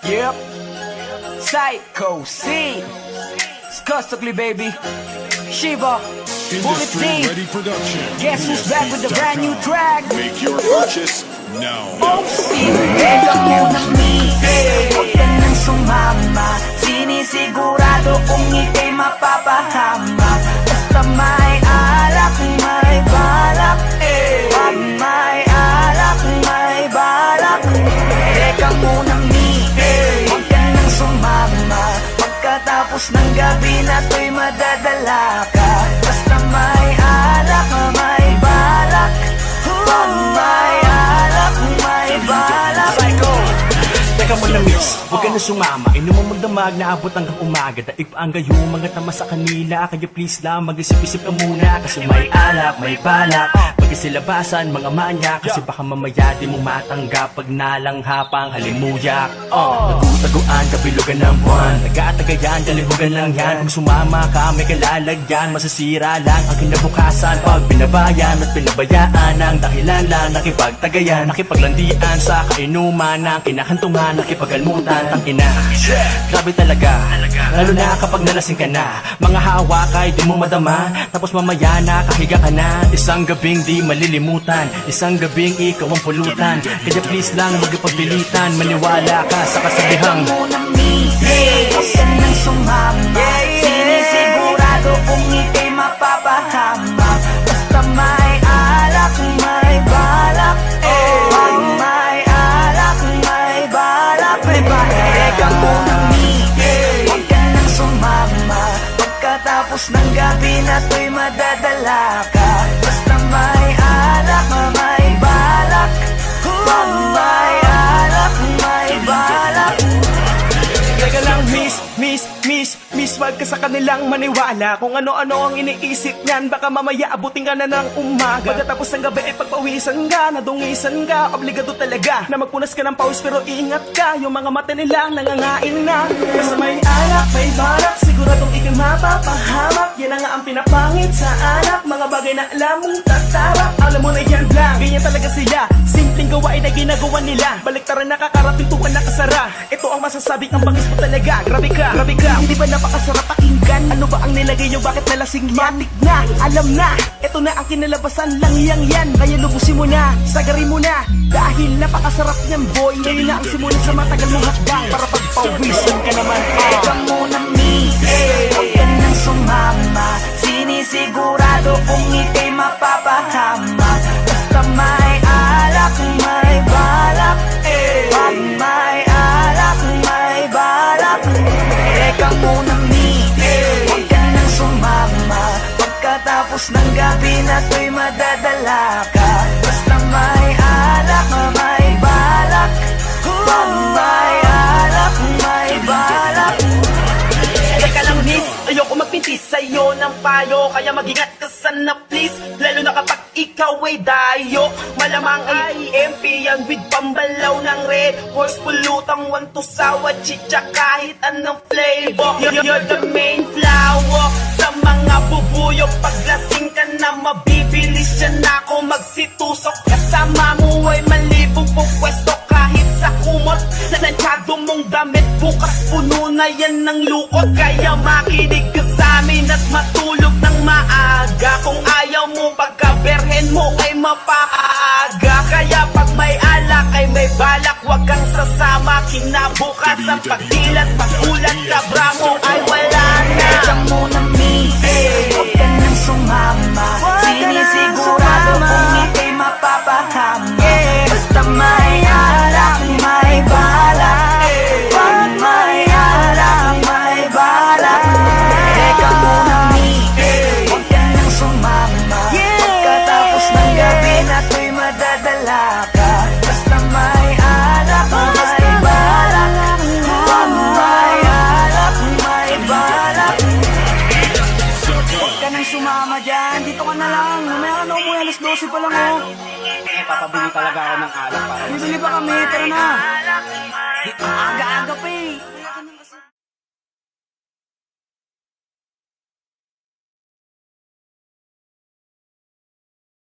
Yep, Psycho C, Skustokly baby, Shiva, Bullet Industry D. Ready Production. Guess who's back with the brand new track? Make your purchase now. Oh, sinigay mo ng migay, huwag ka nang sumama. Sinisigurado kung ika'y mapapahama. Basta may alak, may balak. Pag may alak, may balak. Teka muna migay, huwag ka nang sumama. Pagkatapos ng gabi na to'y madadala ka. Basta may alak, may balak. Pag may alak, may balak. Psycho. Teka mo na miss, huwag ka na sumama. Inuman magdamag na abot hanggang umaga. Daig pa ang gayo, mga tama sa kanila. Kaya please lang, mag-isip-isip ka muna. Kasi may alak, may balak. Pag-isilabasan, mga manya. Kasi baka mamaya di mo matanggap pag nalanghapang halimuyak. Nagtutaguan, kabilugan ng buwan. Taga-tagayan, kalibugan lang yan. Kung sumama ka, may kalalagyan. Masasira lang ang kinabukasan. Pag binabayan at pinabayaan ang dahilan lang nakipagtagayan. Nakipaglandian sa kainuman ng kinahantungan. Nakipagalmutan, tangina. Grabe talaga, lalo na kapag nalasing ka na. Mga hawak ay di mo madama. Tapos mamaya nakahiga ka na. Isang gabing di malilimutan. Isang gabing ikaw ang pulutan. Kaya please lang magpagpilitan. Maniwala ka sa kasabihang Teka muna migay, huwag ka nang sumama. Sinisigurado kung ika'y mapapahama. Basta may alak, may balak. Pag may alak, may balak. Teka muna migay, huwag ka nang sumama. Pagkatapos ng gabi na to'y madadala ka. Basta may alak, may balak. Pag may alak, may balak. Teka lang miss, wag ka sa kanilang maniwala. Kung ano-ano ang iniisip niyan, baka mamaya abutin ka na ng umaga. Pagkatapos ng gabi ay pagpawisan ka, nadungisan ka. Obligado talaga na magpunas ka ng pawis, pero ingat ka, yung mga mata nila nangangain na. Basta may alak, may balak, siguradong ikay mapapahamak. Yan ang ang pinapangit sa alak, mga bagay na alam mong tatarap. Alam mo na yan lang, ganyan talaga sila. Simpleng gawain na ginagawa nila. Baliktaran nakakarating tuwan nakasara. Ito ang masasabi, ang bangis mo talaga. Grabe ka, hindi ba napakasarap pakinggan? Ano ba ang nilagay nyo, bakit nalasing matik na? Alam na, ito na ang kinalabasan lang yan. Kaya lubusin mo na, sagarin mo na. Dahil napakasarap niyan boy. Ngayon na ang simula sa matagal mong hakbang. Para pagpawisan ka naman. Teka muna migay, huwag ka nang sumama. Sinisigurado kung ika'y mapapahama. Basta may alak, may balak. Pag may alak, may balak. Teka muna migay, huwag ka nang sumama. Pagkatapos ng gabi na to'y madadala ka. Basta may alak, may balak. Pag may alak, may balak. Teka lang miss, ayoko magpintis sa'yo ng payo. Kaya mag-ingat ka sana please, lalo na kapag ikaw ay dayo. Malamang ay EMP yan with pambalaw ng red horse. Pulutang want to sawa, chicha kahit anong flavor. You're the main flower sa mga bubuyo. Paglasing ka na mabibilis siya na ako magsitusok. Kasama mo ay malibog po pwesto kahit sa kumot. Nanansyado mong damit, bukas puno na yan ng lukot. Kaya makinig ka sa amin at matulog ng maaga. Kung ayaw mo pagkaberhen mo ay mapaaga. Kaya pag may alak ay may balak, wag kang sasama. Kinabukas ang pagdilat, pagulat, kabra mo ay wala na. Teka muna migay, huwag ka nang sumama. Sinisigurado kung ika'y mapapahama. Basta may alak, may balak. Pag may alak, may balak. Teka muna migay, huwag ka nang sumama. Pagkatapos ng gabi na to'y madadala ka. Basta may alak, may balak. Pag may alak, may balak. Huwag ka nang sumama dyan, dito ka na lang. Mamaya ka na umuwi, alas 12 pa lang oh. Papabili talaga ako ng alak para Bibili pa kami, tara na. Aga-aga pa eh.